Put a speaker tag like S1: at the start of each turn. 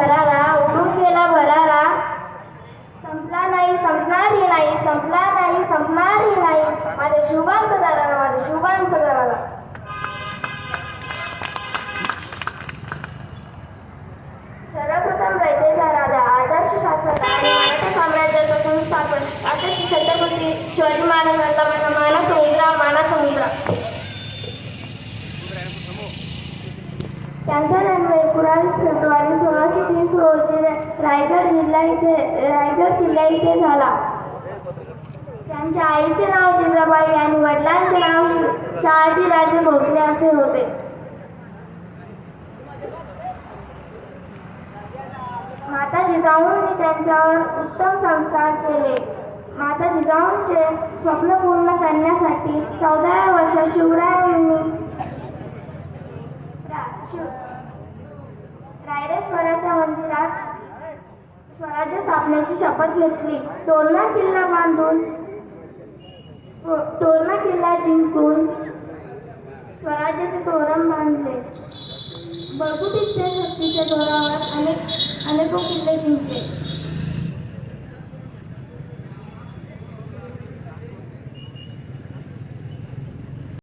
S1: भरारा, उडून गेला भरारा. संपला नाही, संपणारही नाही, संपला नाही, संपणारही नाही, माझ्या शिवबांचा दरारा, माझ्या शिवबांचा दरारा. सर्वप्रथम रयतेचा राजा, आदर्श शासक आणि मराठा साम्राज्याचा संस्थापक असे श्री छत्रपती शिवाजी महाराजांचा मानाचा मुद्रा, मानाचा मुद्रा. त्यांचा जन्म 19 फेब्रुवारी 1630 रोजी रायगड किल्ला इथे झाला. त्यांच्या आईचे नाव जिजाबाई आणि वडिलांचे नाव शहाजीराजे भोसले असे होते. माता जिजाऊंनी त्यांच्यावर उत्तम संस्कार केले. माता जिजाऊंचे स्वप्न पूर्ण करण्यासाठी 14व्या वर्षात शिवरायांनी रायरेश्वराच्या मंदिरात स्वराज्य स्थापनेची शपथ घेतली. तोरणा किल्ला जिंकून स्वराज्याचे तोरण बांधले. बळकुटीच्या शक्तीच्या जोरावर अनेक किल्ले जिंकले.